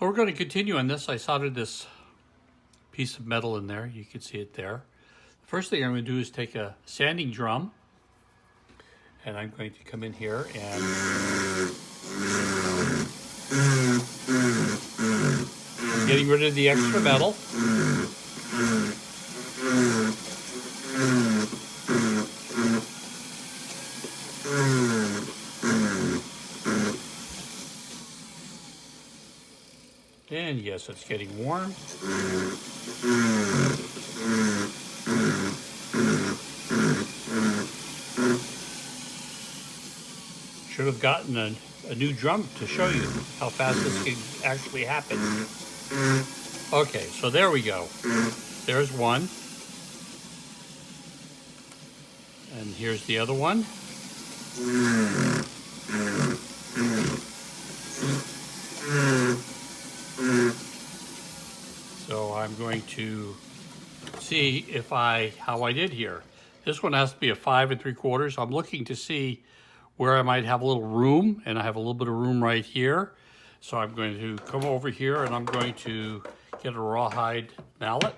So we're going to continue on this. I soldered this piece of metal in there. You can see it there. The first thing I'm going to do is take a sanding drum, and I'm going to come in here and getting rid of the extra metal. And yes, it's getting warm. Should have gotten a new drum to show you how fast this can actually happen. Okay, so there we go. There's one. And here's the other one. So I'm going to see how I did here. This one has to be a 5 3/4. I'm looking to see where I might have a little room, and I have a little bit of room right here. So I'm going to come over here and I'm going to get a rawhide mallet,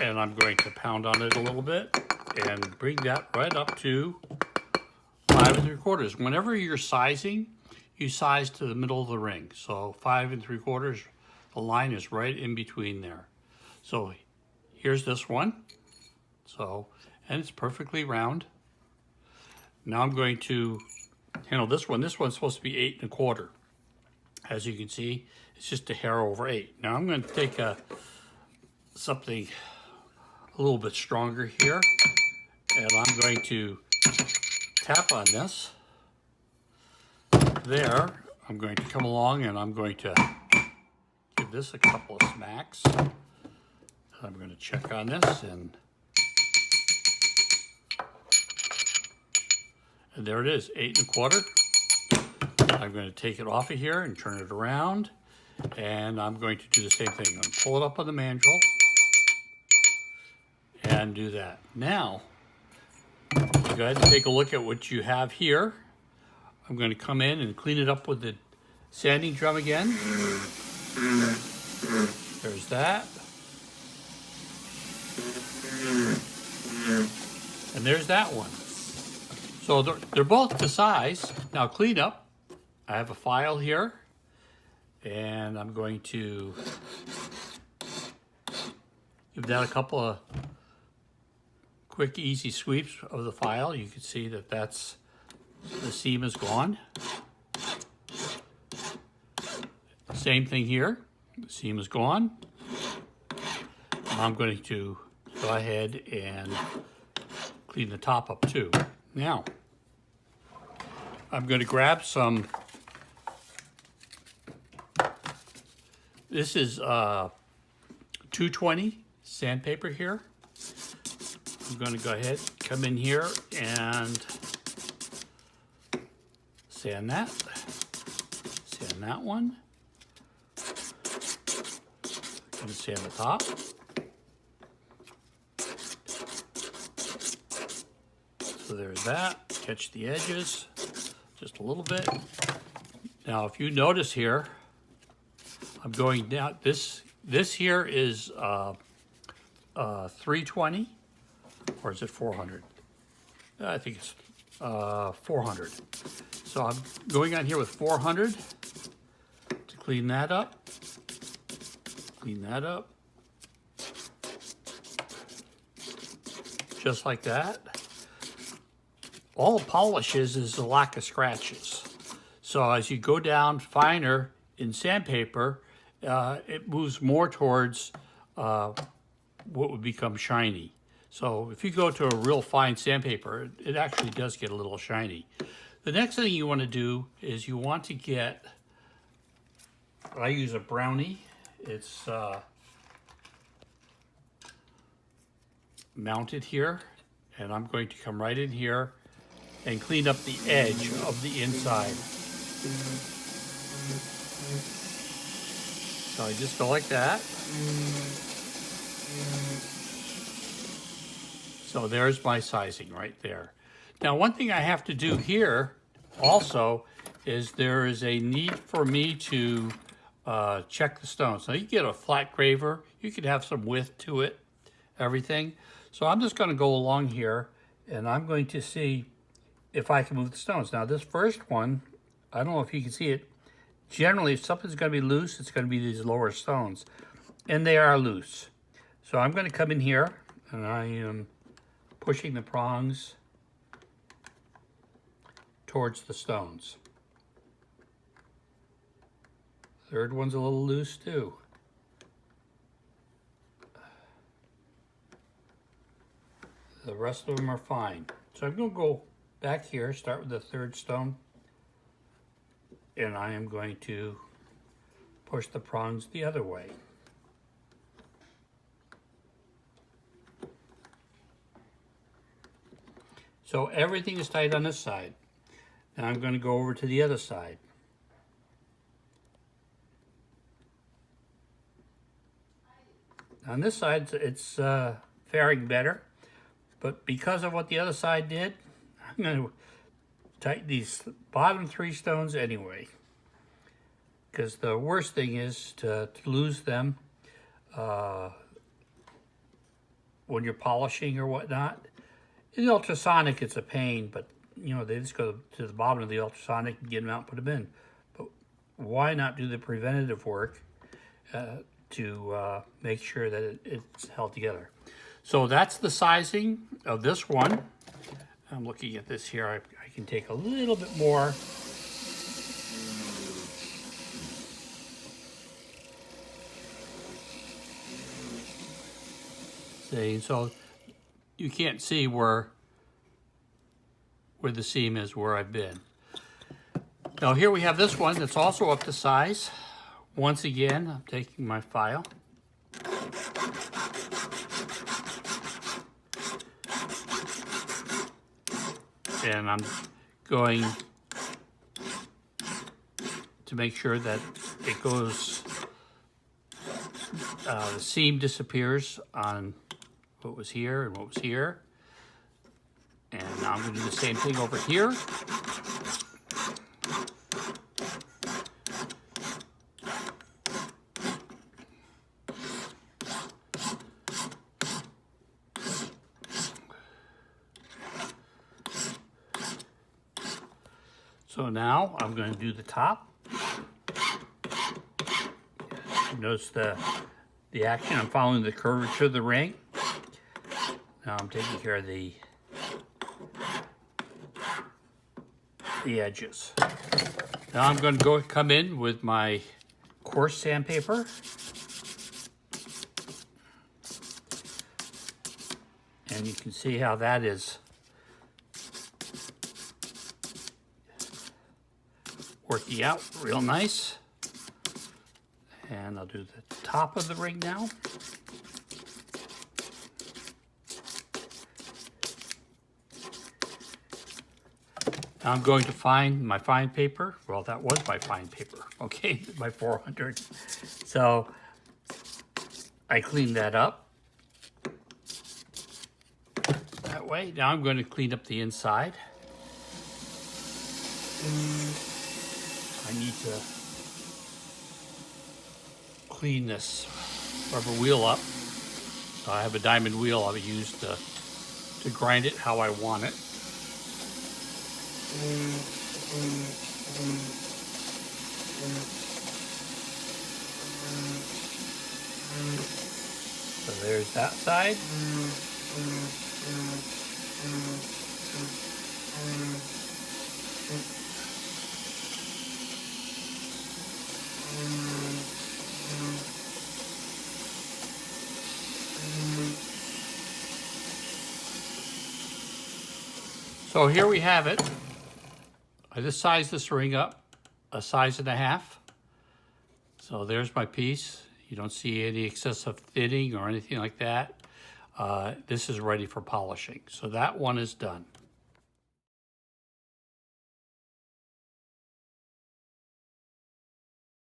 and I'm going to pound on it a little bit and bring that right up to 5 3/4. Whenever you're sizing, you size to the middle of the ring. So 5 3/4, the line is right in between there. So here's this one. And it's perfectly round. Now I'm going to handle this one. This one's supposed to be 8 1/4. As you can see, it's just a hair over 8. Now I'm going to take something a little bit stronger here, and I'm going to tap on this. There, I'm going to come along and I'm going to give this a couple of smacks. I'm going to check on this, and there it is, 8 1/4. I'm going to take it off of here and turn it around, and I'm going to do the same thing. I'm going to pull it up on the mandrel and do that. Now, go ahead and take a look at what you have here. I'm going to come in and clean it up with the sanding drum again. There's that. And there's that one. So they're both the size. Now clean up. I have a file here, and I'm going to give that a couple of quick, easy sweeps of the file. You can see that the seam is gone. Same thing here. The seam is gone. I'm going to go ahead and clean the top up too. Now, I'm going to grab some. This is 220 sandpaper here. I'm going to go ahead, come in here and sand that one, and sand the top. So there's that. Catch the edges just a little bit. Now, if you notice here, I'm going down. This here is 320, or is it 400? I think it's 400. So I'm going on here with 400 to clean that up. Clean that up. Just like that. All polish is a lack of scratches. So as you go down finer in sandpaper, it moves more towards what would become shiny. So if you go to a real fine sandpaper, it actually does get a little shiny. The next thing you want to do is you want to get, I use a brownie. It's mounted here, and I'm going to come right in here and clean up the edge of the inside. So I just go like that. So there's my sizing right there. Now, one thing I have to do here also is there is a need for me to check the stones. Now you get a flat graver, you could have some width to it, everything. So I'm just going to go along here and I'm going to see if I can move the stones. Now this first one, I don't know if you can see it. Generally, if something's going to be loose, it's going to be these lower stones. And they are loose. So I'm going to come in here and I am pushing the prongs towards the stones. Third one's a little loose too. The rest of them are fine. So I'm going to go back here, start with the third stone, and I am going to push the prongs the other way. So everything is tight on this side. Now I'm going to go over to the other side. On this side, it's faring better, but because of what the other side did, I'm going to tighten these bottom three stones anyway. Because the worst thing is to lose them when you're polishing or whatnot. In the ultrasonic, it's a pain, but you know, they just go to the bottom of the ultrasonic and get them out and put them in. But why not do the preventative work to make sure that it's held together? So that's the sizing of this one. I'm looking at this here. I can take a little bit more. See, so you can't see where the seam is where I've been. Now here we have this one that's also up to size. Once again, I'm taking my file. And I'm going to make sure that it goes, the seam disappears on what was here and what was here. And now I'm going to do the same thing over here. So now I'm going to do the top. Notice the action. I'm following the curvature of the ring. Now I'm taking care of the edges. Now I'm going to come in with my coarse sandpaper. And you can see how that is working out real nice. And I'll do the top of the ring now. Now I'm going to find my fine paper. Well, that was my fine paper, okay, my 400. So I cleaned that up that way. Now I'm going to clean up the inside. I need to clean this rubber wheel up. So I have a diamond wheel I'll use to grind it how I want it. So there's that side. So here we have it. I just sized this ring up a size and a half. So there's my piece. You don't see any excessive thinning or anything like that. This is ready for polishing. So that one is done.